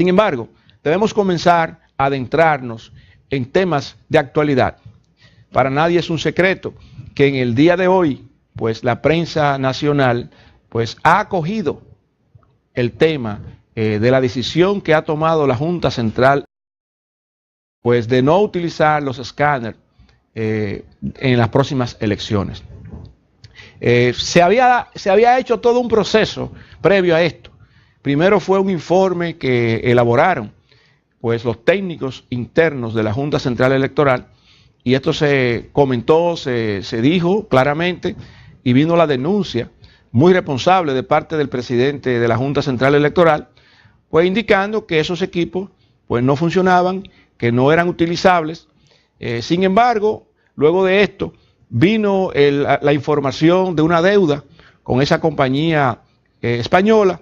Sin embargo, debemos comenzar a adentrarnos en temas de actualidad. Para nadie es un secreto que en el día de hoy, pues la prensa nacional, pues ha acogido el tema de la decisión que ha tomado la Junta Central, pues de no utilizar los escáneres en las próximas elecciones. Se había hecho todo un proceso previo a esto. Primero fue un informe que elaboraron pues los técnicos internos de la Junta Central Electoral, y esto se comentó, se dijo claramente, y vino la denuncia muy responsable de parte del presidente de la Junta Central Electoral, pues indicando que esos equipos pues no funcionaban, que no eran utilizables. Sin embargo, luego de esto vino la información de una deuda con esa compañía española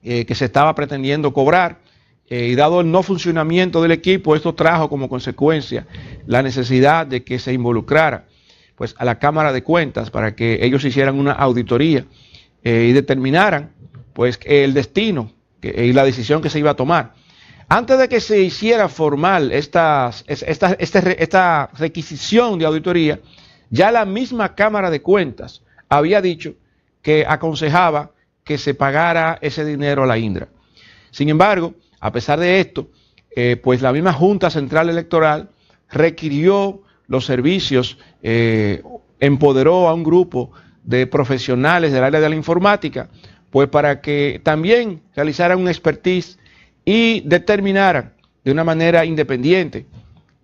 que se estaba pretendiendo cobrar, y dado el no funcionamiento del equipo, esto trajo como consecuencia la necesidad de que se involucrara pues a la Cámara de Cuentas para que ellos hicieran una auditoría y determinaran pues el destino y la decisión que se iba a tomar. Antes de que se hiciera formal esta requisición de auditoría, ya la misma Cámara de Cuentas había dicho que aconsejaba que se pagara ese dinero a la Indra. Sin embargo, a pesar de esto, pues la misma Junta Central Electoral requirió los servicios, empoderó a un grupo de profesionales del área de la informática, pues para que también realizaran un expertise y determinaran de una manera independiente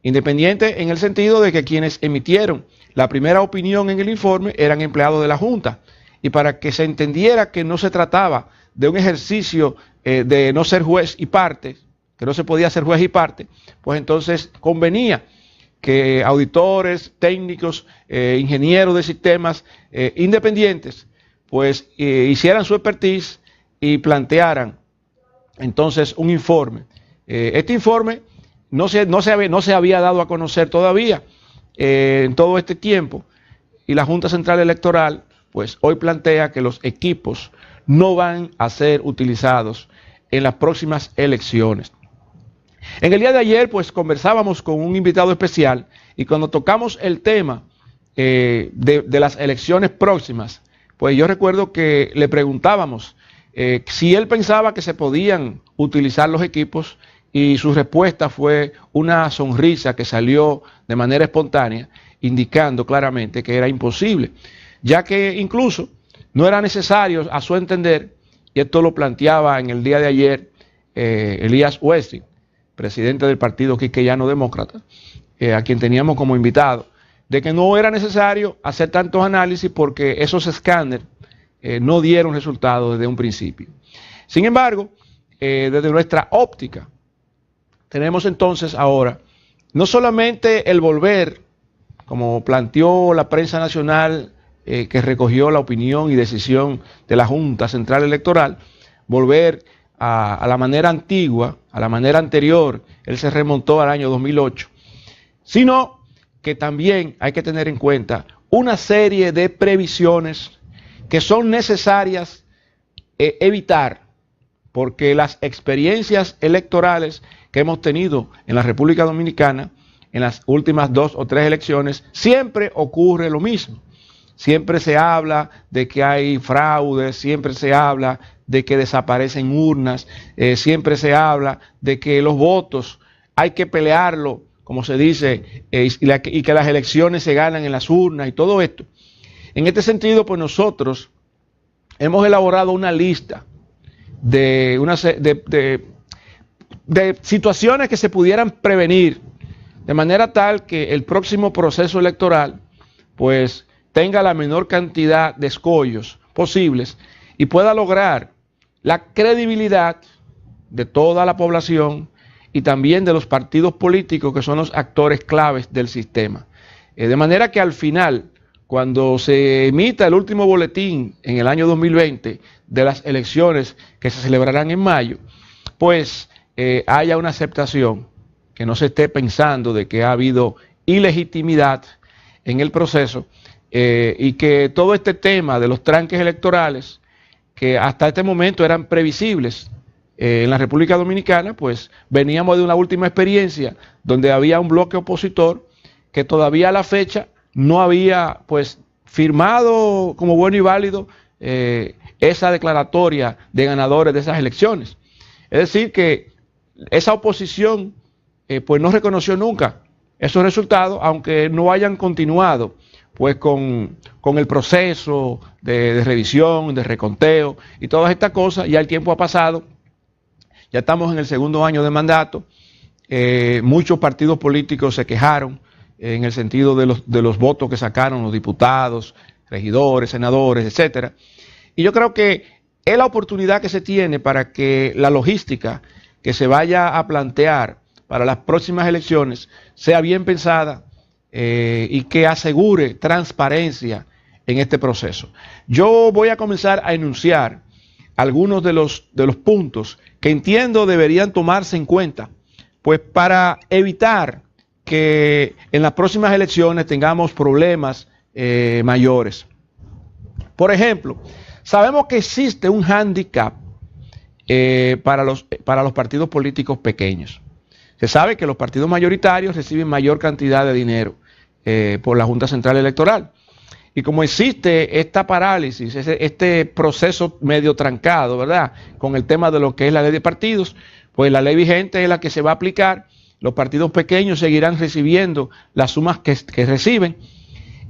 en el sentido de que quienes emitieron la primera opinión en el informe eran empleados de la Junta, y para que se entendiera que no se trataba de un ejercicio de no ser juez y parte, que no se podía ser juez y parte, pues entonces convenía que auditores, técnicos, ingenieros de sistemas independientes, pues hicieran su expertise y plantearan entonces un informe. Este informe no se había dado a conocer todavía en todo este tiempo, y la Junta Central Electoral pues hoy plantea que los equipos no van a ser utilizados en las próximas elecciones. En el día de ayer pues conversábamos con un invitado especial, y cuando tocamos el tema de las elecciones próximas, pues yo recuerdo que le preguntábamos si él pensaba que se podían utilizar los equipos, y su respuesta fue una sonrisa que salió de manera espontánea, indicando claramente que era imposible, ya que incluso no era necesario, a su entender, y esto lo planteaba en el día de ayer Elías Wessing, presidente del Partido Quisqueyano Demócrata, a quien teníamos como invitado, de que no era necesario hacer tantos análisis porque esos escáneres no dieron resultados desde un principio. Sin embargo, desde nuestra óptica, tenemos entonces ahora no solamente el volver, como planteó la prensa nacional, que recogió la opinión y decisión de la Junta Central Electoral, volver a la manera antigua, a la manera anterior. Él se remontó al año 2008, sino que también hay que tener en cuenta una serie de previsiones que son necesarias evitar, porque las experiencias electorales que hemos tenido en la República Dominicana en las últimas 2 o 3 elecciones, siempre ocurre lo mismo. Siempre se habla de que hay fraude, siempre se habla de que desaparecen urnas, siempre se habla de que los votos hay que pelearlo, como se dice, y que las elecciones se ganan en las urnas y todo esto. En este sentido, pues nosotros hemos elaborado una lista de situaciones que se pudieran prevenir, de manera tal que el próximo proceso electoral pues tenga la menor cantidad de escollos posibles y pueda lograr la credibilidad de toda la población y también de los partidos políticos, que son los actores claves del sistema. De manera que al final, cuando se emita el último boletín en el año 2020 de las elecciones que se celebrarán en mayo, pues haya una aceptación, que no se esté pensando de que ha habido ilegitimidad en el proceso, y que todo este tema de los tranques electorales, que hasta este momento eran previsibles, en la República Dominicana, pues veníamos de una última experiencia donde había un bloque opositor que todavía a la fecha no había pues firmado como bueno y válido esa declaratoria de ganadores de esas elecciones. Es decir, que esa oposición pues no reconoció nunca esos resultados, aunque no hayan continuado pues con el proceso de revisión, de reconteo y todas estas cosas. Ya el tiempo ha pasado, ya estamos en el segundo año de mandato, muchos partidos políticos se quejaron en el sentido de los votos que sacaron los diputados, regidores, senadores, etcétera. Y yo creo que es la oportunidad que se tiene para que la logística que se vaya a plantear para las próximas elecciones sea bien pensada y que asegure transparencia en este proceso. Yo voy a comenzar a enunciar algunos de los puntos que entiendo deberían tomarse en cuenta, pues para evitar que en las próximas elecciones tengamos problemas mayores. Por ejemplo, sabemos que existe un hándicap para los partidos políticos pequeños. Se sabe que los partidos mayoritarios reciben mayor cantidad de dinero por la Junta Central Electoral. Y como existe esta parálisis, este proceso medio trancado, ¿verdad?, con el tema de lo que es la ley de partidos, pues la ley vigente es la que se va a aplicar. Los partidos pequeños seguirán recibiendo las sumas que reciben.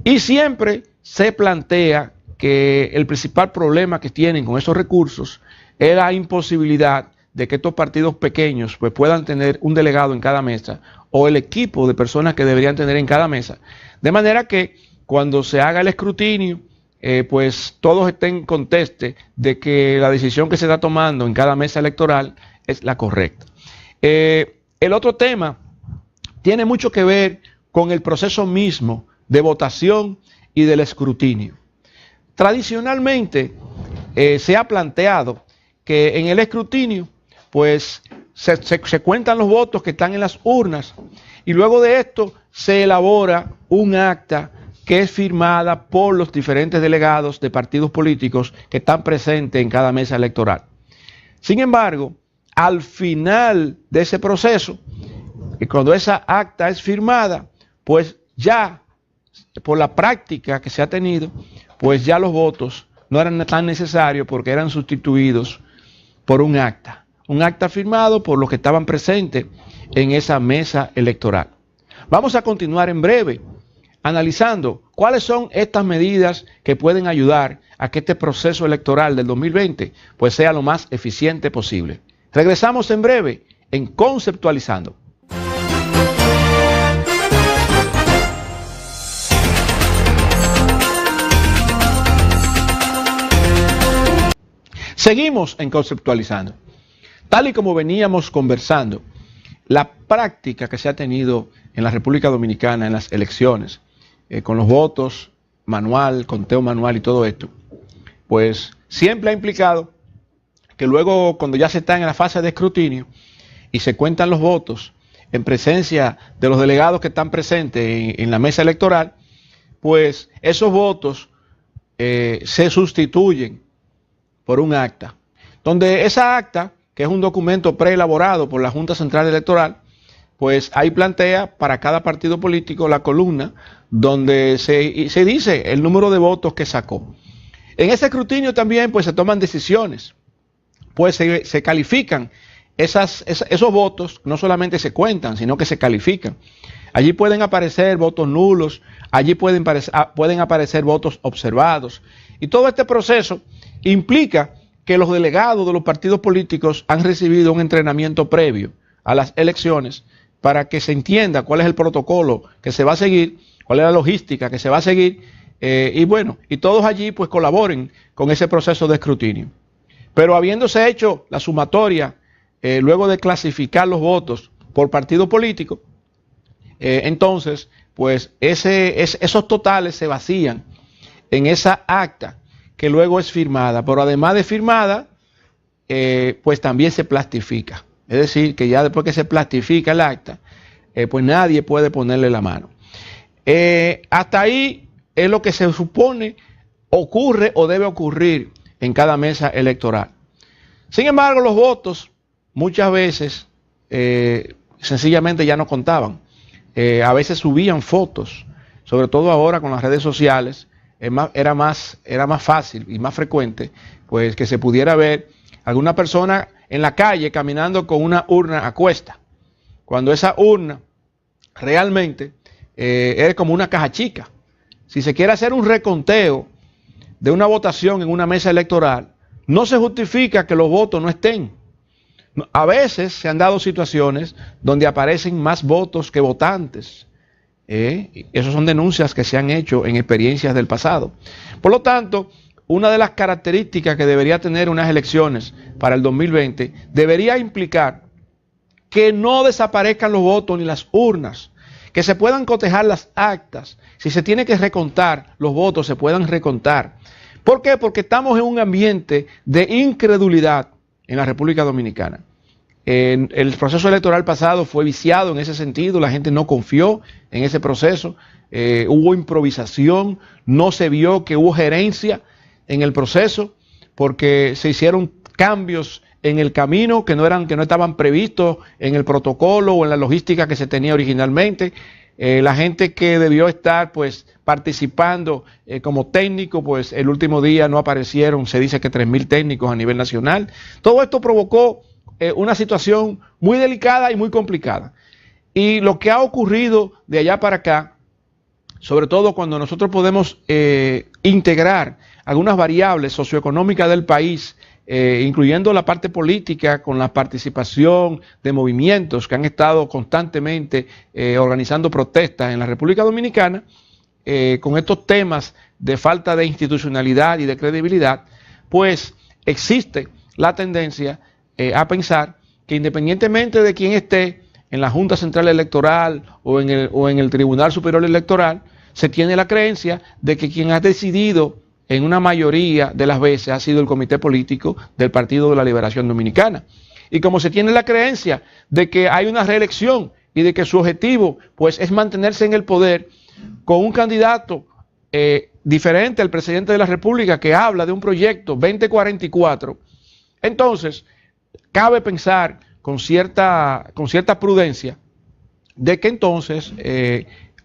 Y siempre se plantea que el principal problema que tienen con esos recursos es la imposibilidad de que estos partidos pequeños pues puedan tener un delegado en cada mesa o el equipo de personas que deberían tener en cada mesa. De manera que cuando se haga el escrutinio, pues todos estén en conteste de que la decisión que se está tomando en cada mesa electoral es la correcta. El otro tema tiene mucho que ver con el proceso mismo de votación y del escrutinio. Tradicionalmente se ha planteado que en el escrutinio pues se cuentan los votos que están en las urnas y luego de esto se elabora un acta que es firmada por los diferentes delegados de partidos políticos que están presentes en cada mesa electoral. Sin embargo, al final de ese proceso, y cuando esa acta es firmada, pues ya por la práctica que se ha tenido, pues ya los votos no eran tan necesarios porque eran sustituidos por un acta firmado por los que estaban presentes en esa mesa electoral. Vamos a continuar en breve analizando cuáles son estas medidas que pueden ayudar a que este proceso electoral del 2020 pues sea lo más eficiente posible. Regresamos en breve en Conceptualizando. Seguimos en Conceptualizando. Tal y como veníamos conversando, la práctica que se ha tenido en la República Dominicana en las elecciones, con los votos manual, conteo manual y todo esto, pues siempre ha implicado que luego cuando ya se está en la fase de escrutinio y se cuentan los votos en presencia de los delegados que están presentes en la mesa electoral, pues esos votos se sustituyen por un acta, donde esa acta, que es un documento preelaborado por la Junta Central Electoral, pues ahí plantea para cada partido político la columna donde se dice el número de votos que sacó. En ese escrutinio también pues se toman decisiones, pues se califican esos votos, no solamente se cuentan, sino que se califican. Allí pueden aparecer votos nulos, allí pueden aparecer votos observados. Y todo este proceso implica que los delegados de los partidos políticos han recibido un entrenamiento previo a las elecciones para que se entienda cuál es el protocolo que se va a seguir, cuál es la logística que se va a seguir, y todos allí pues colaboren con ese proceso de escrutinio. Pero habiéndose hecho la sumatoria, luego de clasificar los votos por partido político, entonces pues esos totales se vacían en esa acta que luego es firmada, pero además de firmada, pues también se plastifica. Es decir, que ya después que se plastifica el acta, pues nadie puede ponerle la mano. Hasta ahí es lo que se supone ocurre o debe ocurrir en cada mesa electoral. Sin embargo, los votos muchas veces sencillamente ya no contaban. A veces subían fotos, sobre todo ahora con las redes sociales, era más fácil y más frecuente pues que se pudiera ver alguna persona en la calle caminando con una urna a cuesta, cuando esa urna realmente es como una caja chica. Si se quiere hacer un reconteo de una votación en una mesa electoral, no se justifica que los votos no estén. A veces se han dado situaciones donde aparecen más votos que votantes. Esas son denuncias que se han hecho en experiencias del pasado. Por lo tanto, una de las características que debería tener unas elecciones para el 2020 debería implicar que no desaparezcan los votos ni las urnas, que se puedan cotejar las actas. Si se tiene que recontar los votos, se puedan recontar. ¿Por qué? Porque estamos en un ambiente de incredulidad en la República Dominicana. El proceso electoral pasado fue viciado en ese sentido, la gente no confió en ese proceso, hubo improvisación, no se vio que hubo gerencia en el proceso, porque se hicieron cambios en el camino que no estaban previstos en el protocolo o en la logística que se tenía originalmente. La gente que debió estar pues participando como técnico, pues el último día no aparecieron, se dice que 3.000 técnicos a nivel nacional. Todo esto provocó una situación muy delicada y muy complicada. Y lo que ha ocurrido de allá para acá, sobre todo cuando nosotros podemos integrar algunas variables socioeconómicas del país, incluyendo la parte política, con la participación de movimientos que han estado constantemente organizando protestas en la República Dominicana, con estos temas de falta de institucionalidad y de credibilidad, pues existe la tendencia a pensar que independientemente de quién esté en la Junta Central Electoral o en el Tribunal Superior Electoral, se tiene la creencia de que quien ha decidido en una mayoría de las veces ha sido el comité político del Partido de la Liberación Dominicana. Y como se tiene la creencia de que hay una reelección y de que su objetivo pues es mantenerse en el poder con un candidato diferente al presidente de la República que habla de un proyecto 2044, entonces cabe pensar con cierta prudencia de que entonces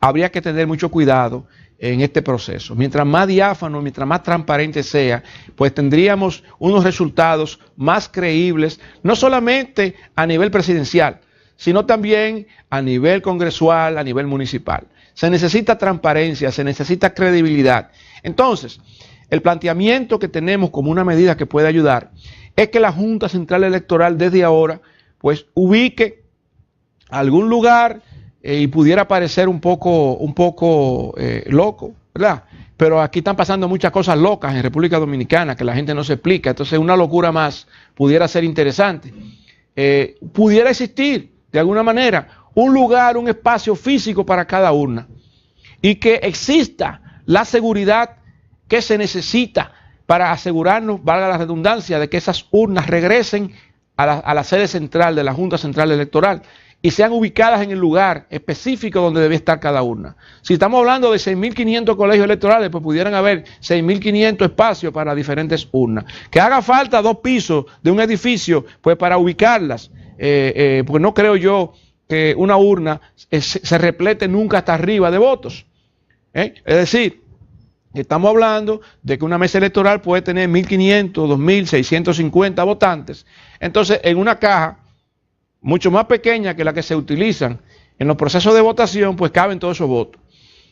habría que tener mucho cuidado en este proceso. Mientras más diáfano, mientras más transparente sea, pues tendríamos unos resultados más creíbles, no solamente a nivel presidencial, sino también a nivel congresual, a nivel municipal. Se necesita transparencia, se necesita credibilidad. Entonces, el planteamiento que tenemos como una medida que puede ayudar es que la Junta Central Electoral desde ahora pues ubique algún lugar y pudiera parecer un poco loco, ¿verdad? Pero aquí están pasando muchas cosas locas en República Dominicana que la gente no se explica, entonces una locura más pudiera ser interesante. Pudiera existir de alguna manera un lugar, un espacio físico para cada urna y que exista la seguridad que se necesita para asegurarnos, valga la redundancia, de que esas urnas regresen a la sede central de la Junta Central Electoral y sean ubicadas en el lugar específico donde debe estar cada urna. Si estamos hablando de 6.500 colegios electorales, pues pudieran haber 6.500 espacios para diferentes urnas. Que haga falta 2 pisos de un edificio pues para ubicarlas, porque no creo yo que una urna se replete nunca hasta arriba de votos. Es decir, estamos hablando de que una mesa electoral puede tener 1.500, 2.000, 650 votantes. Entonces, en una caja mucho más pequeña que la que se utilizan en los procesos de votación, pues caben todos esos votos.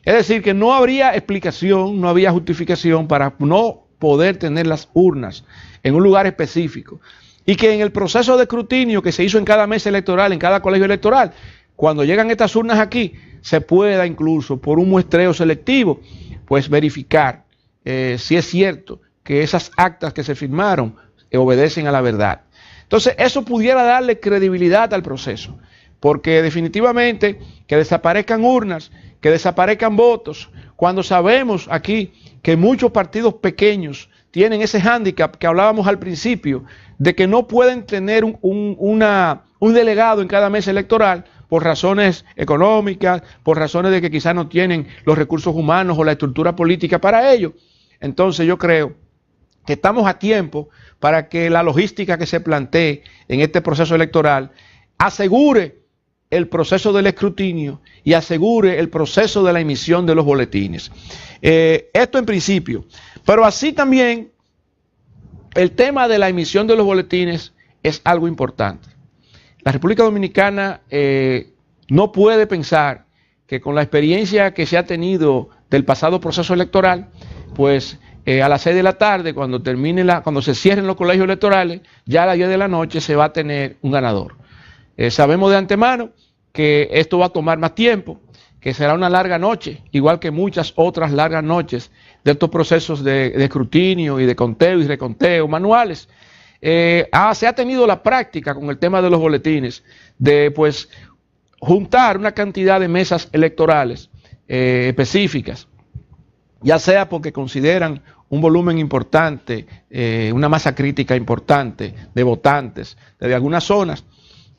Es decir, que no habría explicación, no había justificación para no poder tener las urnas en un lugar específico. Y que en el proceso de escrutinio que se hizo en cada mesa electoral, en cada colegio electoral, cuando llegan estas urnas aquí, se pueda incluso por un muestreo selectivo, pues verificar si es cierto que esas actas que se firmaron obedecen a la verdad. Entonces, eso pudiera darle credibilidad al proceso, porque definitivamente que desaparezcan urnas, que desaparezcan votos, cuando sabemos aquí que muchos partidos pequeños tienen ese hándicap que hablábamos al principio, de que no pueden tener un delegado en cada mesa electoral por razones económicas, por razones de que quizás no tienen los recursos humanos o la estructura política para ello. Entonces yo creo que estamos a tiempo para que la logística que se plantee en este proceso electoral asegure el proceso del escrutinio y asegure el proceso de la emisión de los boletines. Esto en principio, pero así también el tema de la emisión de los boletines es algo importante. La República Dominicana no puede pensar que con la experiencia que se ha tenido del pasado proceso electoral, pues a las 6 de la tarde, cuando cuando se cierren los colegios electorales, ya a las 10 de la noche se va a tener un ganador. Sabemos de antemano que esto va a tomar más tiempo, que será una larga noche, igual que muchas otras largas noches de estos procesos de escrutinio y de conteo y reconteo manuales. Se ha tenido la práctica con el tema de los boletines de pues juntar una cantidad de mesas electorales específicas, ya sea porque consideran un volumen importante, una masa crítica importante de votantes de algunas zonas,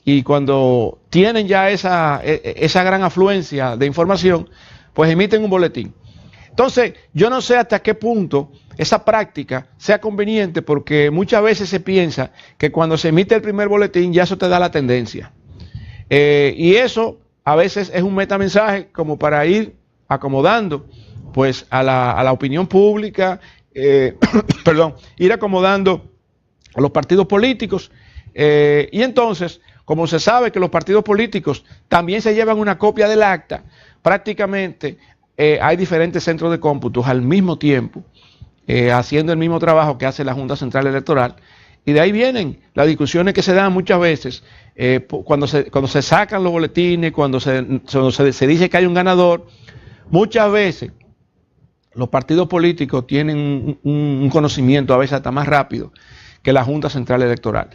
y cuando tienen ya esa gran afluencia de información, pues emiten un boletín. Entonces, yo no sé hasta qué punto esa práctica sea conveniente, porque muchas veces se piensa que cuando se emite el primer boletín ya eso te da la tendencia. Y eso a veces es un metamensaje como para ir acomodando pues a la opinión pública, perdón, ir acomodando a los partidos políticos, y entonces, como se sabe que los partidos políticos también se llevan una copia del acta, prácticamente hay diferentes centros de cómputos al mismo tiempo, haciendo el mismo trabajo que hace la Junta Central Electoral, y de ahí vienen las discusiones que se dan muchas veces, cuando se sacan los boletines, cuando se dice que hay un ganador. Muchas veces los partidos políticos tienen un conocimiento a veces hasta más rápido que la Junta Central Electoral.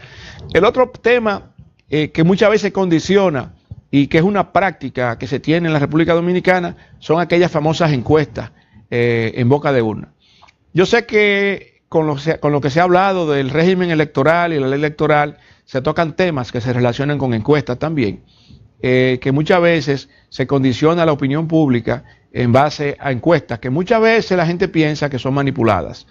El otro tema que muchas veces condiciona y que es una práctica que se tiene en la República Dominicana son aquellas famosas encuestas en boca de urna. Yo sé que con lo que se ha hablado del régimen electoral y la ley electoral se tocan temas que se relacionan con encuestas también, que muchas veces se condiciona la opinión pública en base a encuestas que muchas veces la gente piensa que son manipuladas.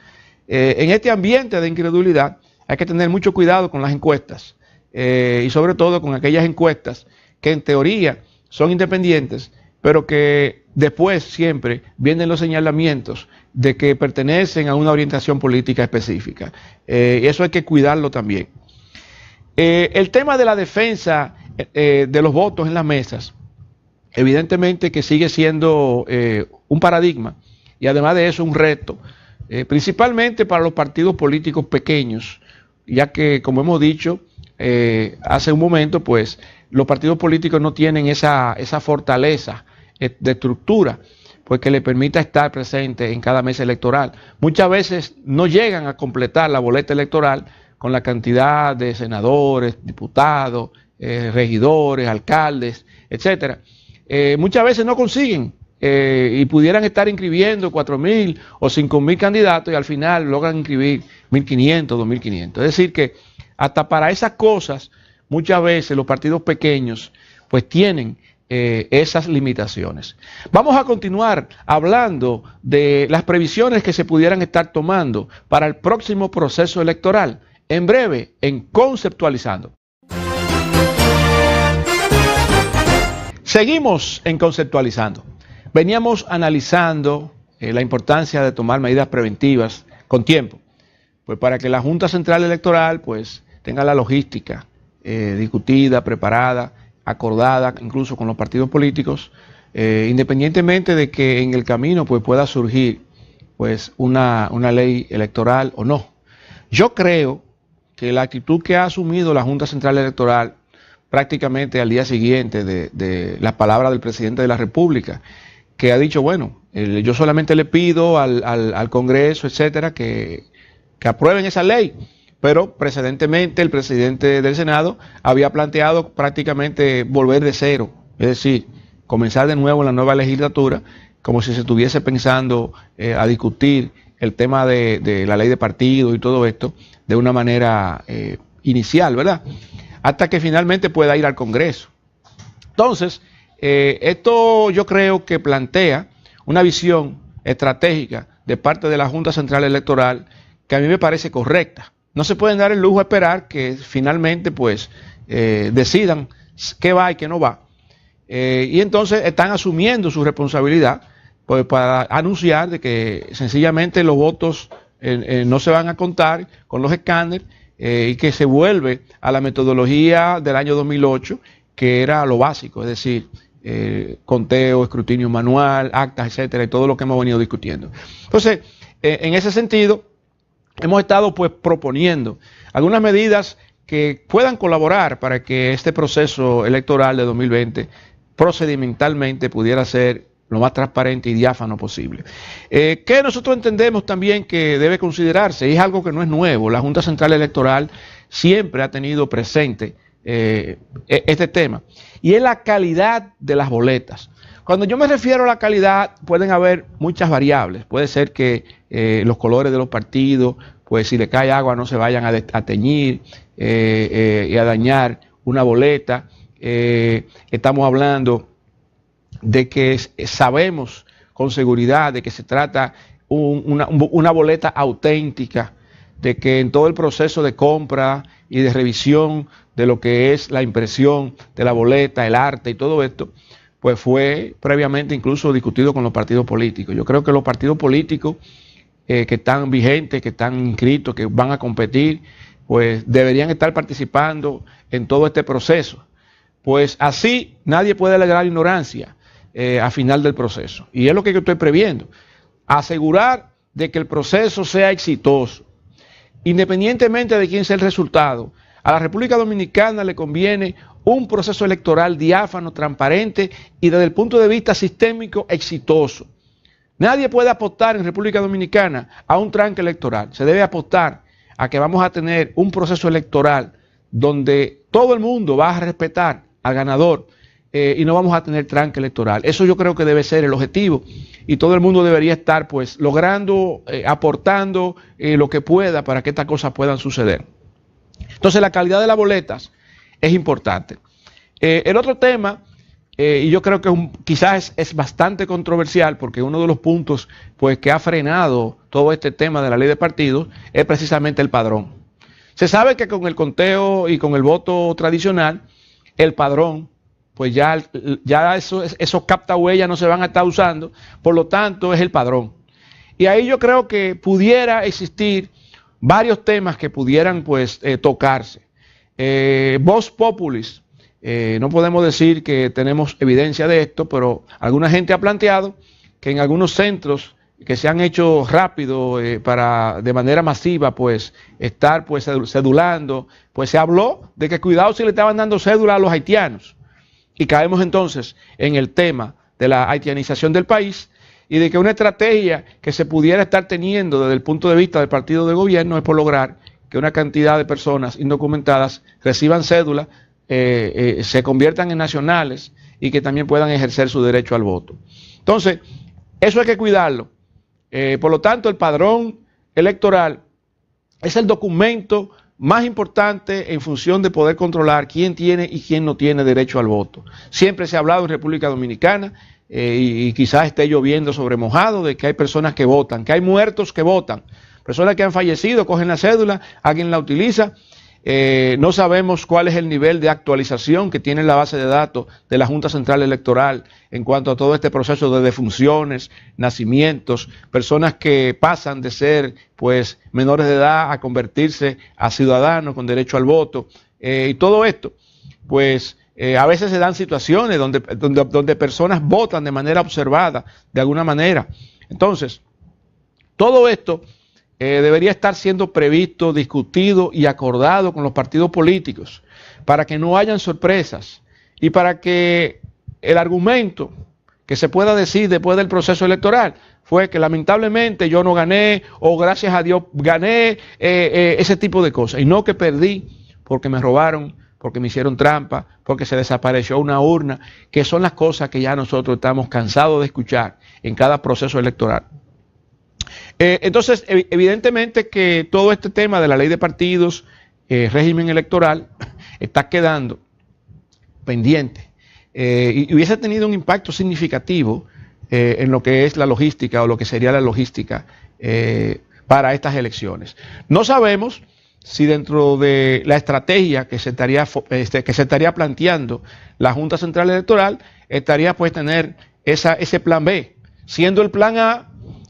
En este ambiente de incredulidad hay que tener mucho cuidado con las encuestas, y sobre todo con aquellas encuestas que en teoría son independientes, pero que después siempre vienen los señalamientos de que pertenecen a una orientación política específica. Eso hay que cuidarlo también. El tema de la defensa de los votos en las mesas, evidentemente que sigue siendo un paradigma, y además de eso un reto, principalmente para los partidos políticos pequeños, ya que, como hemos dicho hace un momento, pues los partidos políticos no tienen esa fortaleza de estructura, pues que le permita estar presente en cada mesa electoral. Muchas veces no llegan a completar la boleta electoral con la cantidad de senadores, diputados, regidores, alcaldes, etcétera. Muchas veces no consiguen y pudieran estar inscribiendo 4.000 o 5.000 candidatos y al final logran inscribir 1.500, 2.500. Es decir que hasta para esas cosas muchas veces los partidos pequeños pues tienen esas limitaciones. Vamos a continuar hablando de las previsiones que se pudieran estar tomando para el próximo proceso electoral, en breve, en Conceptualizando. Seguimos en Conceptualizando. Veníamos analizando la importancia de tomar medidas preventivas con tiempo, pues para que la Junta Central Electoral pues tenga la logística discutida, preparada, acordada, incluso con los partidos políticos, independientemente de que en el camino pues pueda surgir pues una ley electoral o no. Yo creo que la actitud que ha asumido la Junta Central Electoral prácticamente al día siguiente de las palabras del presidente de la República, que ha dicho, bueno, yo solamente le pido al Congreso, etcétera, que aprueben esa ley, pero precedentemente el presidente del Senado había planteado prácticamente volver de cero, es decir, comenzar de nuevo en la nueva legislatura, como si se estuviese pensando a discutir el tema de la ley de partidos y todo esto de una manera inicial, ¿verdad? Hasta que finalmente pueda ir al Congreso. Entonces, esto yo creo que plantea una visión estratégica de parte de la Junta Central Electoral que a mí me parece correcta. no se pueden dar el lujo de esperar que finalmente pues decidan qué va y qué no va. Y entonces están asumiendo su responsabilidad pues, para anunciar de que sencillamente los votos no se van a contar con los escáneres y que se vuelve a la metodología del año 2008, que era lo básico, es decir, conteo, escrutinio manual, actas, etcétera, y todo lo que hemos venido discutiendo. Entonces, en ese sentido, hemos estado pues proponiendo algunas medidas que puedan colaborar para que este proceso electoral de 2020 procedimentalmente pudiera ser lo más transparente y diáfano posible. Que nosotros entendemos también que debe considerarse, y es algo que no es nuevo, la Junta Central Electoral siempre ha tenido presente este tema, y es la calidad de las boletas. Cuando yo me refiero a la calidad, pueden haber muchas variables. Puede ser que los colores de los partidos, pues si le cae agua no se vayan a teñir y a dañar una boleta. Estamos hablando de que sabemos con seguridad de que se trata una boleta auténtica, de que en todo el proceso de compra y de revisión de lo que es la impresión de la boleta, el arte y todo esto, pues fue previamente incluso discutido con los partidos políticos. Yo creo que los partidos políticos que están vigentes, que están inscritos, que van a competir, pues deberían estar participando en todo este proceso. Pues así nadie puede alegar ignorancia a final del proceso. Y es lo que yo estoy previendo. Asegurar de que el proceso sea exitoso. Independientemente de quién sea el resultado, a la República Dominicana le conviene un proceso electoral diáfano, transparente y desde el punto de vista sistémico exitoso. Nadie puede apostar en República Dominicana a un tranque electoral. Se debe apostar a que vamos a tener un proceso electoral donde todo el mundo va a respetar al ganador y no vamos a tener tranque electoral. Eso yo creo que debe ser el objetivo y todo el mundo debería estar pues logrando, aportando lo que pueda para que estas cosas puedan suceder. Entonces la calidad de las boletas es importante. El otro tema, y yo creo que quizás es bastante controversial porque uno de los puntos pues, que ha frenado todo este tema de la ley de partidos es precisamente el padrón. Se sabe que con el conteo y con el voto tradicional, el padrón, pues ya esos captahuellas no se van a estar usando, por lo tanto es el padrón. Y ahí yo creo que pudiera existir varios temas que pudieran pues tocarse. Vox Populis, no podemos decir que tenemos evidencia de esto, pero alguna gente ha planteado que en algunos centros que se han hecho rápido para de manera masiva pues estar pues cedulando, pues se habló de que cuidado si le estaban dando cédula a los haitianos. Y caemos entonces en el tema de la haitianización del país y de que una estrategia que se pudiera estar teniendo desde el punto de vista del partido de gobierno es por lograr que una cantidad de personas indocumentadas reciban cédula, se conviertan en nacionales y que también puedan ejercer su derecho al voto. Entonces, eso hay que cuidarlo. Por lo tanto, el padrón electoral es el documento más importante en función de poder controlar quién tiene y quién no tiene derecho al voto. Siempre se ha hablado en República Dominicana y quizás esté lloviendo sobre mojado de que hay personas que votan, que hay muertos que votan, personas que han fallecido, cogen la cédula, alguien la utiliza. No sabemos cuál es el nivel de actualización que tiene la base de datos de la Junta Central Electoral en cuanto a todo este proceso de defunciones, nacimientos, personas que pasan de ser pues menores de edad a convertirse a ciudadanos con derecho al voto y todo esto pues a veces se dan situaciones donde personas votan de manera observada de alguna manera. Entonces todo esto debería estar siendo previsto, discutido y acordado con los partidos políticos para que no hayan sorpresas y para que el argumento que se pueda decir después del proceso electoral fue que lamentablemente yo no gané o gracias a Dios gané, ese tipo de cosas, y no que perdí porque me robaron, porque me hicieron trampa, porque se desapareció una urna, que son las cosas que ya nosotros estamos cansados de escuchar en cada proceso electoral. Entonces, evidentemente que todo este tema de la ley de partidos, régimen electoral, está quedando pendiente y hubiese tenido un impacto significativo en lo que es la logística o lo que sería la logística para estas elecciones. No sabemos si dentro de la estrategia que se estaría planteando la Junta Central Electoral, estaría pues tener ese plan B, siendo el plan A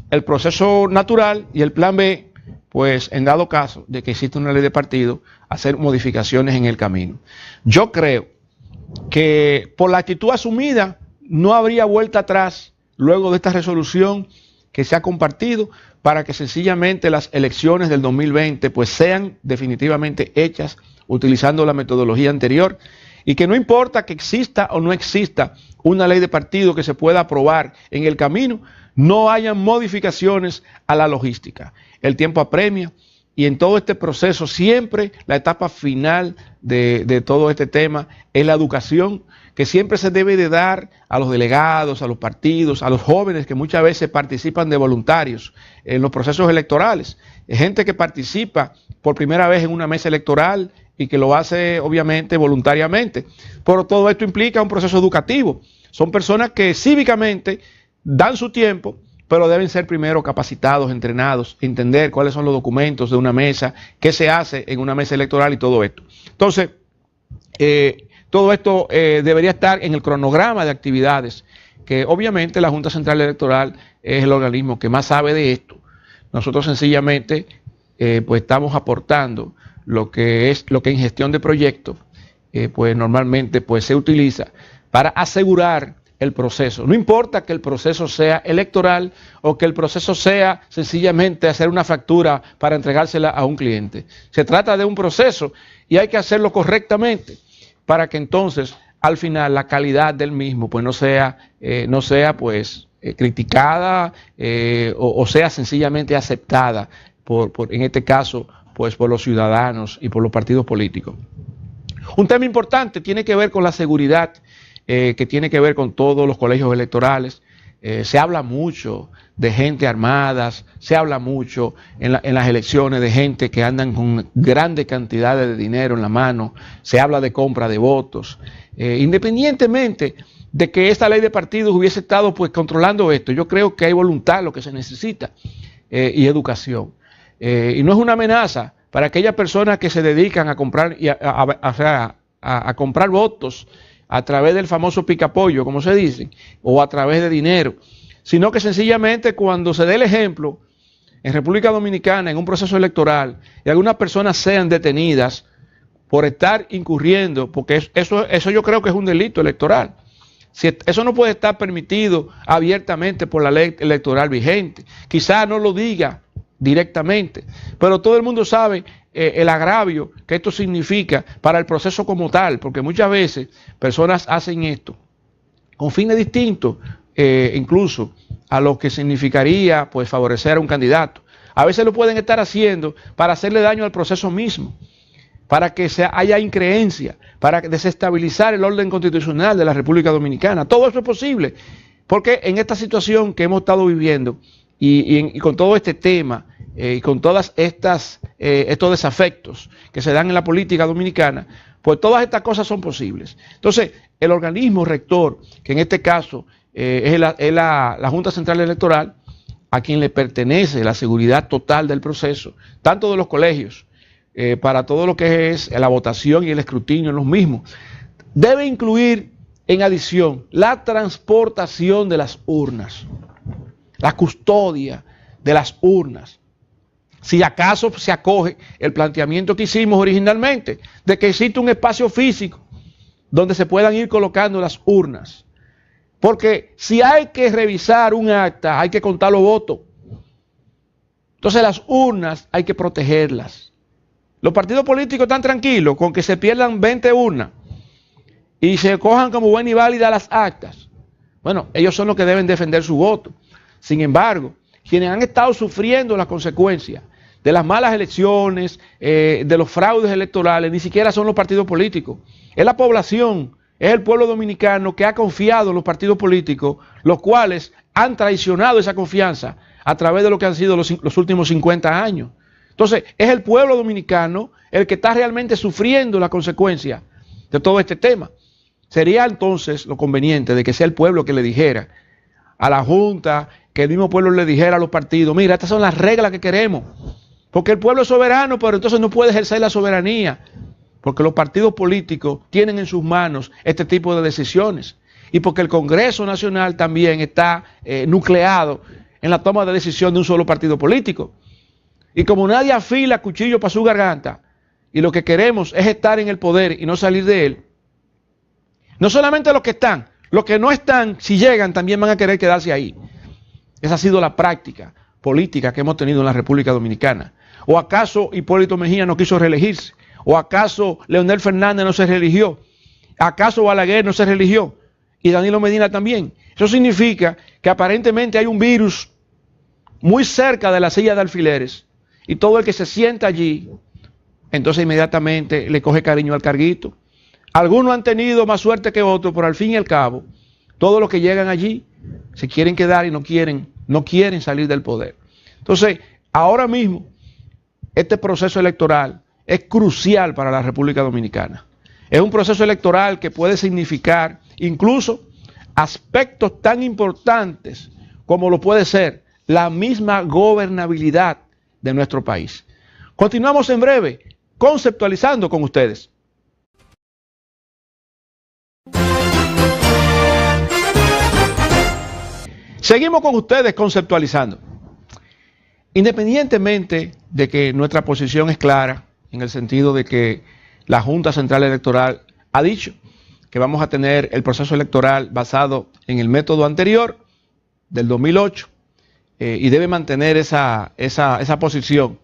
el proceso natural y el plan B, pues en dado caso de que exista una ley de partido, hacer modificaciones en el camino. Yo creo que por la actitud asumida no habría vuelta atrás luego de esta resolución que se ha compartido para que sencillamente las elecciones del 2020 pues sean definitivamente hechas utilizando la metodología anterior y que no importa que exista o no exista una ley de partido que se pueda aprobar en el camino, no hayan modificaciones a la logística. El tiempo apremia y en todo este proceso siempre la etapa final de todo este tema es la educación que siempre se debe de dar a los delegados, a los partidos, a los jóvenes que muchas veces participan de voluntarios en los procesos electorales. Gente que participa por primera vez en una mesa electoral y que lo hace obviamente voluntariamente. Pero todo esto implica un proceso educativo. Son personas que cívicamente dan su tiempo, pero deben ser primero capacitados, entrenados, entender cuáles son los documentos de una mesa, qué se hace en una mesa electoral y todo esto. Entonces, todo esto debería estar en el cronograma de actividades, que obviamente la Junta Central Electoral es el organismo que más sabe de esto. Nosotros sencillamente pues estamos aportando lo que en gestión de proyectos pues normalmente pues se utiliza para asegurar el proceso. No importa que el proceso sea electoral o que el proceso sea sencillamente hacer una factura para entregársela a un cliente. Se trata de un proceso y hay que hacerlo correctamente para que entonces al final la calidad del mismo pues no sea pues criticada o sea sencillamente aceptada en este caso pues por los ciudadanos y por los partidos políticos. Un tema importante tiene que ver con la seguridad, que tiene que ver con todos los colegios electorales. Se habla mucho de gente armada, se habla mucho en las elecciones de gente que andan con grandes cantidades de dinero en la mano, se habla de compra de votos. Independientemente de que esta ley de partidos hubiese estado pues controlando esto, yo creo que hay voluntad, lo que se necesita, y educación. Y no es una amenaza para aquellas personas que se dedican a comprar a comprar votos a través del famoso picapollo, como se dice, o a través de dinero, sino que sencillamente cuando se dé el ejemplo en República Dominicana en un proceso electoral y algunas personas sean detenidas por estar incurriendo, porque eso yo creo que es un delito electoral. Eso no puede estar permitido abiertamente por la ley electoral vigente. Quizás no lo diga directamente, pero todo el mundo sabe el agravio que esto significa para el proceso como tal, porque muchas veces personas hacen esto con fines distintos, incluso a lo que significaría pues favorecer a un candidato. A veces lo pueden estar haciendo para hacerle daño al proceso mismo, para que haya increencia, para desestabilizar el orden constitucional de la República Dominicana. Todo eso es posible, porque en esta situación que hemos estado viviendo y con todo este tema, y con todas estos desafectos que se dan en la política dominicana, pues todas estas cosas son posibles. Entonces, el organismo rector, que en este caso es la Junta Central Electoral, a quien le pertenece la seguridad total del proceso, tanto de los colegios, para todo lo que es la votación y el escrutinio en los mismos, debe incluir en adición la transportación de las urnas, la custodia de las urnas. Si acaso se acoge el planteamiento que hicimos originalmente, de que existe un espacio físico donde se puedan ir colocando las urnas. Porque si hay que revisar un acta, hay que contar los votos. Entonces las urnas hay que protegerlas. Los partidos políticos están tranquilos con que se pierdan 20 urnas y se cojan como buenas y válidas las actas. Bueno, ellos son los que deben defender su voto. Sin embargo, quienes han estado sufriendo las consecuencias de las malas elecciones, de los fraudes electorales, ni siquiera son los partidos políticos. Es la población, es el pueblo dominicano que ha confiado en los partidos políticos, los cuales han traicionado esa confianza a través de lo que han sido los últimos 50 años. Entonces, es el pueblo dominicano el que está realmente sufriendo la consecuencia de todo este tema. Sería entonces lo conveniente de que sea el pueblo que le dijera a la Junta, que el mismo pueblo le dijera a los partidos, mira, estas son las reglas que queremos. Porque el pueblo es soberano, pero entonces no puede ejercer la soberanía, porque los partidos políticos tienen en sus manos este tipo de decisiones. Y porque el Congreso Nacional también está nucleado en la toma de decisión de un solo partido político. Y como nadie afila cuchillo para su garganta, y lo que queremos es estar en el poder y no salir de él, no solamente los que están, los que no están, si llegan, también van a querer quedarse ahí. Esa ha sido la práctica política que hemos tenido en la República Dominicana. ¿O acaso Hipólito Mejía no quiso reelegirse? ¿O acaso Leonel Fernández no se reeligió? ¿Acaso Balaguer no se reeligió? Y Danilo Medina también. Eso significa que aparentemente hay un virus muy cerca de la silla de alfileres, y todo el que se sienta allí, entonces inmediatamente le coge cariño al carguito. Algunos han tenido más suerte que otros, pero al fin y al cabo, todos los que llegan allí se quieren quedar y no quieren salir del poder. Entonces, ahora mismo, este proceso electoral es crucial para la República Dominicana. Es un proceso electoral que puede significar incluso aspectos tan importantes como lo puede ser la misma gobernabilidad de nuestro país. Continuamos en breve conceptualizando con ustedes. Seguimos con ustedes conceptualizando. Independientemente de que nuestra posición es clara, en el sentido de que la Junta Central Electoral ha dicho que vamos a tener el proceso electoral basado en el método anterior, del 2008, y debe mantener esa posición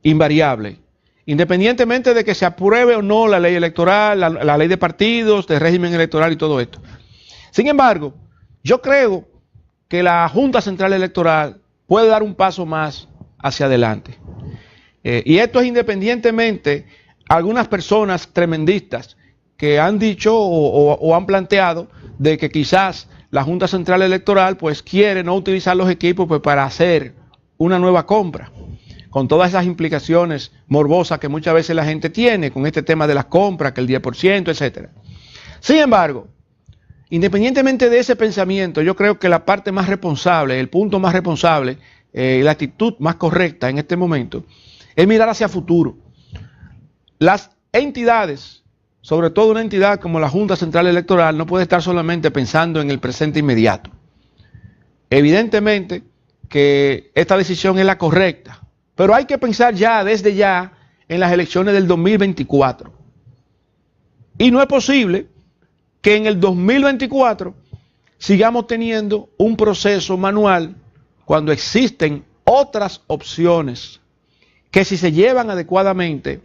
invariable, independientemente de que se apruebe o no la ley electoral, la ley de partidos, de régimen electoral y todo esto. Sin embargo, yo creo que la Junta Central Electoral puede dar un paso más hacia adelante. Y esto es independientemente algunas personas tremendistas que han dicho o han planteado de que quizás la Junta Central Electoral pues quiere no utilizar los equipos pues para hacer una nueva compra, con todas esas implicaciones morbosas que muchas veces la gente tiene con este tema de las compras, que el 10%, etc. Sin embargo, independientemente de ese pensamiento, yo creo que la parte más responsable, el punto más responsable, la actitud más correcta en este momento, es mirar hacia futuro. Las entidades, sobre todo una entidad como la Junta Central Electoral, no puede estar solamente pensando en el presente inmediato. Evidentemente que esta decisión es la correcta, pero hay que pensar ya, desde ya, en las elecciones del 2024. Y no es posible que en el 2024 sigamos teniendo un proceso manual cuando existen otras opciones que, si se llevan adecuadamente,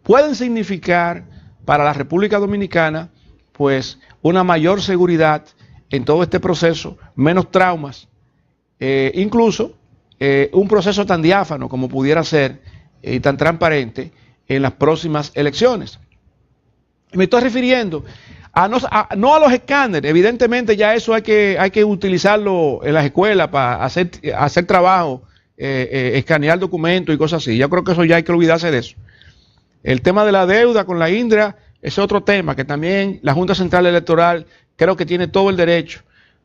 pueden significar para la República Dominicana pues una mayor seguridad en todo este proceso, menos traumas, incluso un proceso tan diáfano como pudiera ser y tan transparente en las próximas elecciones. Me estoy refiriendo no a los escáneres. Evidentemente ya eso hay que utilizarlo en las escuelas para hacer trabajo, escanear documentos y cosas así. Yo creo que eso ya hay que olvidarse de eso. El tema de la deuda con la Indra es otro tema que también la Junta Central Electoral creo que tiene todo el derecho,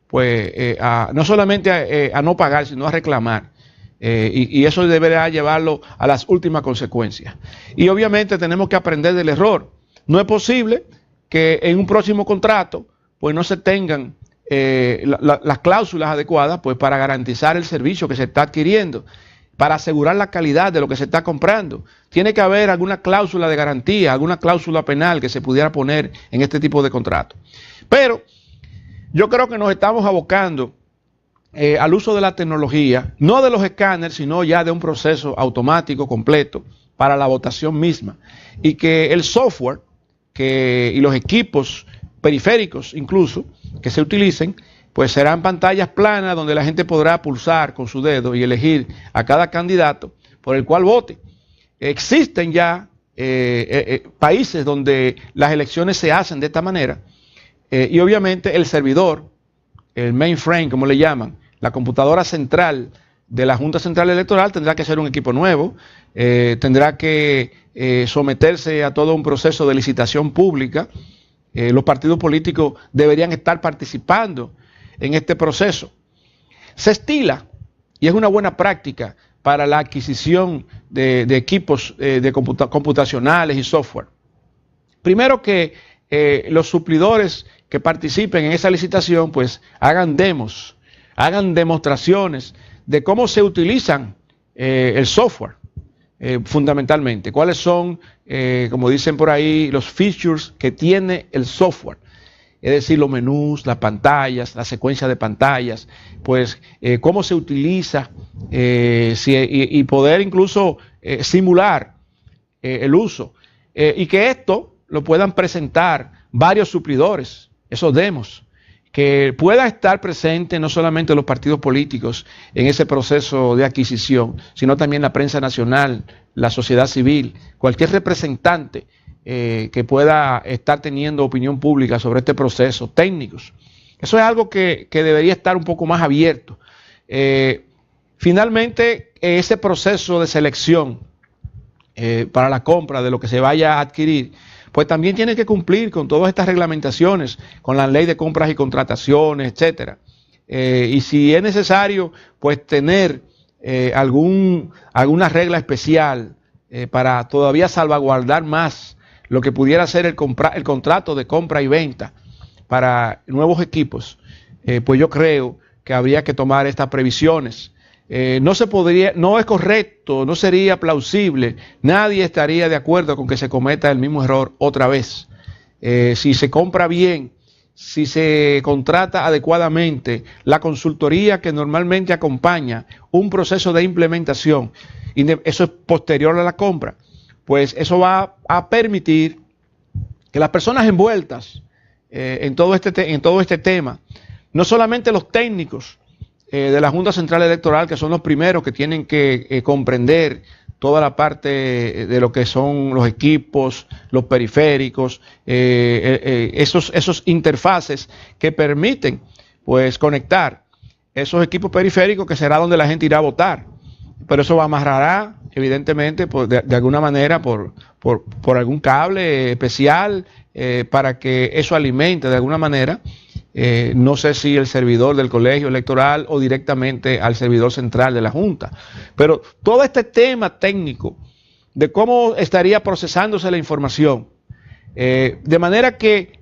pues, no solamente a no pagar, sino a reclamar. Y eso deberá llevarlo a las últimas consecuencias. Y obviamente tenemos que aprender del error. No es posible que en un próximo contrato pues no se tengan las cláusulas adecuadas pues para garantizar el servicio que se está adquiriendo, para asegurar la calidad de lo que se está comprando. Tiene que haber alguna cláusula de garantía, alguna cláusula penal que se pudiera poner en este tipo de contrato. Pero yo creo que nos estamos abocando al uso de la tecnología, no de los escáneres, sino ya de un proceso automático completo para la votación misma. Y que el software y los equipos periféricos incluso que se utilicen, pues serán pantallas planas donde la gente podrá pulsar con su dedo y elegir a cada candidato por el cual vote. Existen ya países donde las elecciones se hacen de esta manera, y obviamente el servidor, el mainframe como le llaman, la computadora central de la Junta Central Electoral tendrá que ser un equipo nuevo, tendrá que someterse a todo un proceso de licitación pública. Los partidos políticos deberían estar participando en este proceso. Se estila, y es una buena práctica, para la adquisición de equipos computacionales y software. Primero que los suplidores que participen en esa licitación pues hagan demos, hagan demostraciones de cómo se utilizan el software, fundamentalmente. Cuáles son, como dicen por ahí, los features que tiene el software. Es decir, los menús, las pantallas, la secuencia de pantallas, pues cómo se utiliza y poder incluso simular el uso. Y que esto lo puedan presentar varios suplidores, esos demos, que pueda estar presente no solamente los partidos políticos en ese proceso de adquisición, sino también la prensa nacional, la sociedad civil, cualquier representante que pueda estar teniendo opinión pública sobre este proceso, técnicos. Eso es algo que debería estar un poco más abierto. Finalmente, ese proceso de selección para la compra de lo que se vaya a adquirir, pues también tiene que cumplir con todas estas reglamentaciones, con la ley de compras y contrataciones, etcétera. Y si es necesario, pues tener alguna regla especial para todavía salvaguardar más lo que pudiera ser el contrato de compra y venta para nuevos equipos, pues yo creo que habría que tomar estas previsiones. No es correcto, no sería plausible, nadie estaría de acuerdo con que se cometa el mismo error otra vez. Si se compra bien, si se contrata adecuadamente, la consultoría que normalmente acompaña un proceso de implementación, y eso es posterior a la compra, pues eso va a permitir que las personas envueltas en todo este tema, no solamente los técnicos de la Junta Central Electoral, que son los primeros que tienen que comprender toda la parte de lo que son los equipos, los periféricos, esos interfaces que permiten pues conectar esos equipos periféricos, que será donde la gente irá a votar. Pero eso amarrará, evidentemente, de alguna manera por algún cable especial para que eso alimente de alguna manera. No sé si el servidor del colegio electoral o directamente al servidor central de la Junta. Pero todo este tema técnico de cómo estaría procesándose la información, de manera que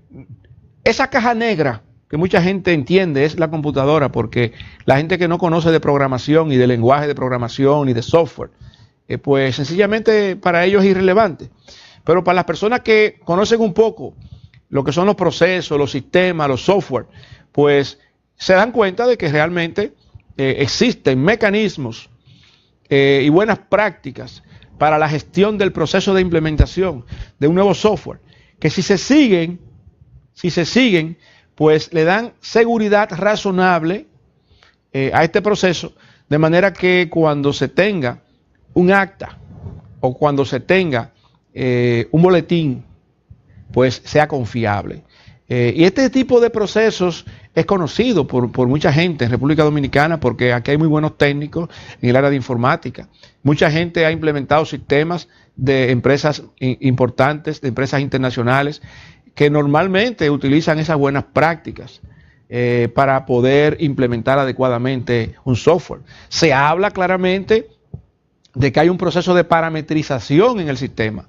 esa caja negra que mucha gente entiende es la computadora, porque la gente que no conoce de programación y de lenguaje de programación y de software, pues sencillamente para ellos es irrelevante. Pero para las personas que conocen un poco lo que son los procesos, los sistemas, los software, pues se dan cuenta de que realmente existen mecanismos y buenas prácticas para la gestión del proceso de implementación de un nuevo software, que si se siguen, pues le dan seguridad razonable a este proceso, de manera que cuando se tenga un acta o cuando se tenga un boletín, pues sea confiable. Y este tipo de procesos es conocido por mucha gente en República Dominicana, porque aquí hay muy buenos técnicos en el área de informática. Mucha gente ha implementado sistemas de empresas importantes, de empresas internacionales, que normalmente utilizan esas buenas prácticas para poder implementar adecuadamente un software. Se habla claramente de que hay un proceso de parametrización en el sistema.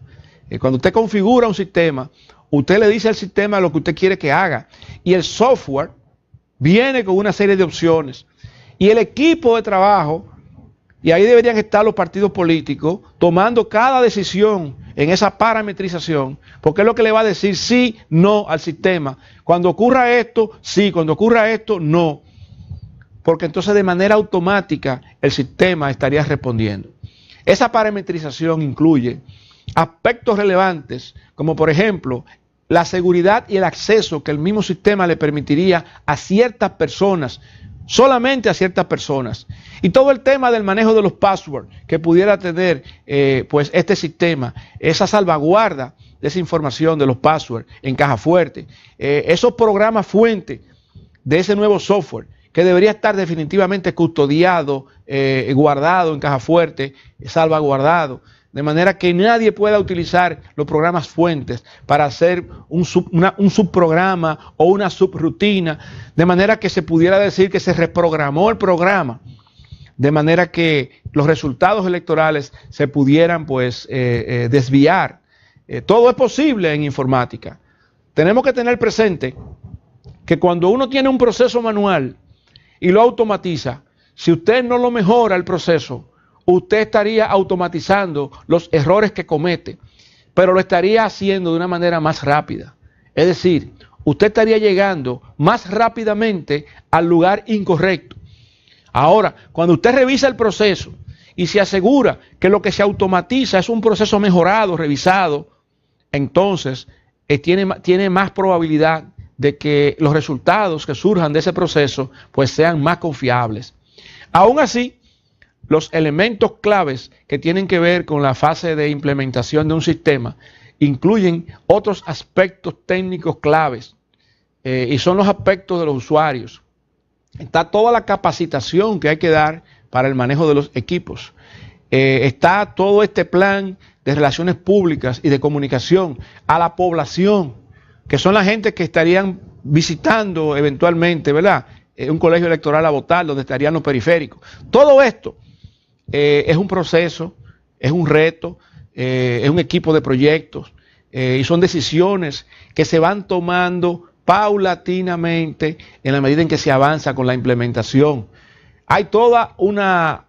Cuando usted configura un sistema, usted le dice al sistema lo que usted quiere que haga, y el software viene con una serie de opciones, y el equipo de trabajo, y ahí deberían estar los partidos políticos tomando cada decisión en esa parametrización, porque es lo que le va a decir sí, no al sistema. Cuando ocurra esto, sí; cuando ocurra esto, no. Porque entonces de manera automática el sistema estaría respondiendo. Esa parametrización incluye aspectos relevantes, como por ejemplo la seguridad y el acceso que el mismo sistema le permitiría a ciertas personas, solamente a ciertas personas, y todo el tema del manejo de los passwords que pudiera tener pues este sistema, esa salvaguarda de esa información de los passwords en caja fuerte, esos programas fuente de ese nuevo software que debería estar definitivamente custodiado, guardado en caja fuerte, salvaguardado, de manera que nadie pueda utilizar los programas fuentes para hacer un subprograma o una subrutina, de manera que se pudiera decir que se reprogramó el programa de manera que los resultados electorales se pudieran pues desviar. Todo es posible en informática. Tenemos que tener presente que cuando uno tiene un proceso manual y lo automatiza, si usted no lo mejora el proceso, usted estaría automatizando los errores que comete, pero lo estaría haciendo de una manera más rápida. Es decir, usted estaría llegando más rápidamente al lugar incorrecto. Ahora, cuando usted revisa el proceso y se asegura que lo que se automatiza es un proceso mejorado, revisado, entonces tiene más probabilidad de que los resultados que surjan de ese proceso pues sean más confiables. Aún así, los elementos claves que tienen que ver con la fase de implementación de un sistema incluyen otros aspectos técnicos claves y son los aspectos de los usuarios. Está toda la capacitación que hay que dar para el manejo de los equipos. Está todo este plan de relaciones públicas y de comunicación a la población, que son la gente que estarían visitando eventualmente, ¿verdad?, un colegio electoral a votar, donde estarían los periféricos. Todo esto es un proceso, es un reto, es un equipo de proyectos y son decisiones que se van tomando paulatinamente en la medida en que se avanza con la implementación. Hay toda una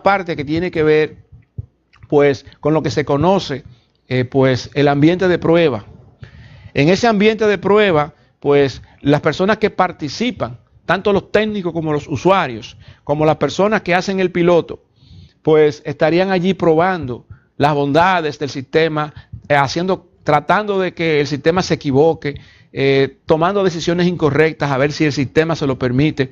parte que tiene que ver pues con lo que se conoce pues el ambiente de prueba. En ese ambiente de prueba pues las personas que participan, tanto los técnicos como los usuarios, como las personas que hacen el piloto, pues estarían allí probando las bondades del sistema, tratando de que el sistema se equivoque, tomando decisiones incorrectas a ver si el sistema se lo permite,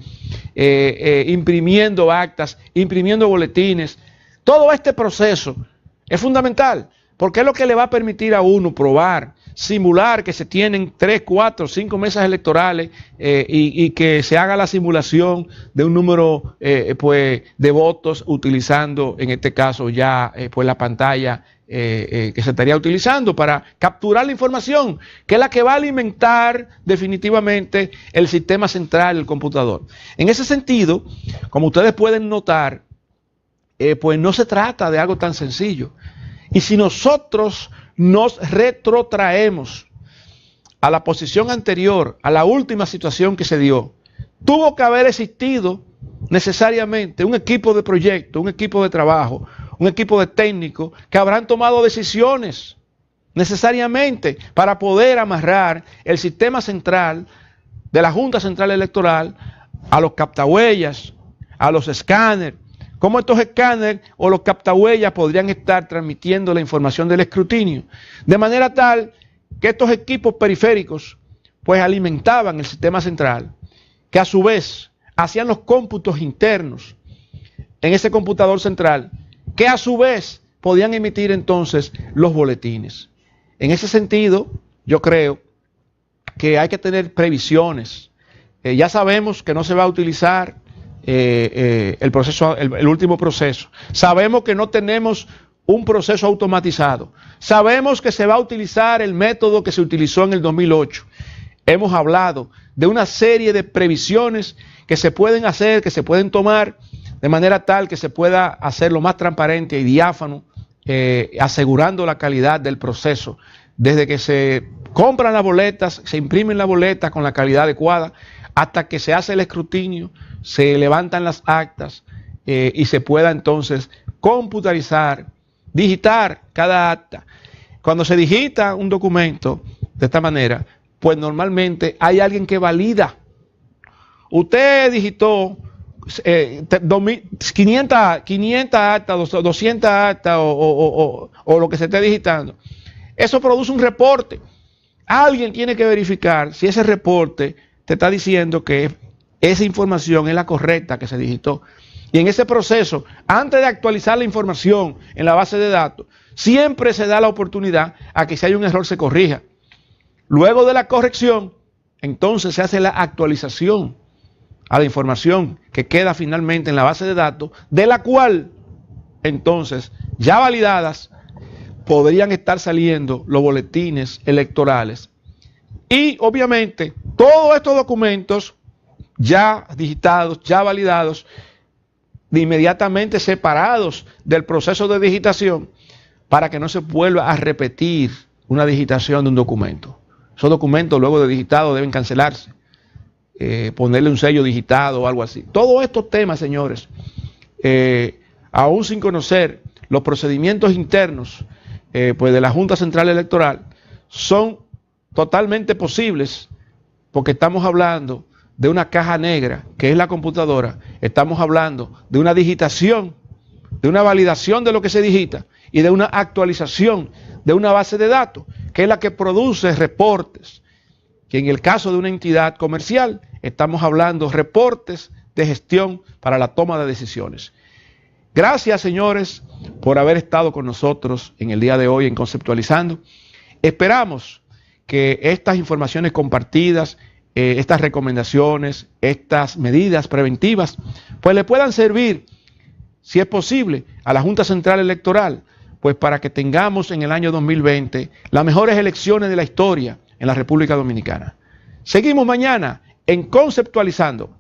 imprimiendo actas, imprimiendo boletines. Todo este proceso es fundamental porque es lo que le va a permitir a uno probar, simular que se tienen 3, 4, 5 mesas electorales y que se haga la simulación de un número pues de votos utilizando en este caso ya pues la pantalla que se estaría utilizando para capturar la información, que es la que va a alimentar definitivamente el sistema central del computador. En ese sentido, como ustedes pueden notar, pues no se trata de algo tan sencillo. Y si nosotros nos retrotraemos a la posición anterior, a la última situación que se dio, tuvo que haber existido necesariamente un equipo de proyecto, un equipo de trabajo, un equipo de técnicos que habrán tomado decisiones necesariamente para poder amarrar el sistema central de la Junta Central Electoral a los captahuellas, a los escáneres. Cómo estos escáneres o los captahuellas podrían estar transmitiendo la información del escrutinio, de manera tal que estos equipos periféricos pues alimentaban el sistema central, que a su vez hacían los cómputos internos en ese computador central, que a su vez podían emitir entonces los boletines. En ese sentido, yo creo que hay que tener previsiones. Ya sabemos que no se va a utilizar el último proceso. Sabemos que no tenemos un proceso automatizado. Sabemos que se va a utilizar el método que se utilizó en el 2008. Hemos hablado de una serie de previsiones que se pueden hacer, que se pueden tomar de manera tal que se pueda hacer lo más transparente y diáfano, asegurando la calidad del proceso. Desde que se compran las boletas, se imprimen las boletas con la calidad adecuada, hasta que se hace el escrutinio, se levantan las actas y se pueda entonces computarizar, digitar cada acta. Cuando se digita un documento de esta manera, pues normalmente hay alguien que valida. Usted digitó 500 actas, 200 actas o lo que se esté digitando. Eso produce un reporte. Alguien tiene que verificar si ese reporte te está diciendo que esa información es la correcta que se digitó. Y en ese proceso, antes de actualizar la información en la base de datos, siempre se da la oportunidad a que si hay un error se corrija. Luego de la corrección, entonces se hace la actualización a la información que queda finalmente en la base de datos, de la cual, entonces, ya validadas, podrían estar saliendo los boletines electorales. Y, obviamente, todos estos documentos ya digitados, ya validados, inmediatamente separados del proceso de digitación para que no se vuelva a repetir una digitación de un documento. Esos documentos luego de digitado deben cancelarse, ponerle un sello digitado o algo así. Todos estos temas, señores, aún sin conocer los procedimientos internos pues de la Junta Central Electoral, son totalmente posibles porque estamos hablando de una caja negra que es la computadora, estamos hablando de una digitación, de una validación de lo que se digita y de una actualización de una base de datos que es la que produce reportes, que en el caso de una entidad comercial estamos hablando de reportes de gestión para la toma de decisiones. Gracias, señores, por haber estado con nosotros en el día de hoy en Conceptualizando. Esperamos que estas informaciones compartidas, estas recomendaciones, estas medidas preventivas, pues le puedan servir, si es posible, a la Junta Central Electoral, pues para que tengamos en el año 2020 las mejores elecciones de la historia en la República Dominicana. Seguimos mañana en Conceptualizando.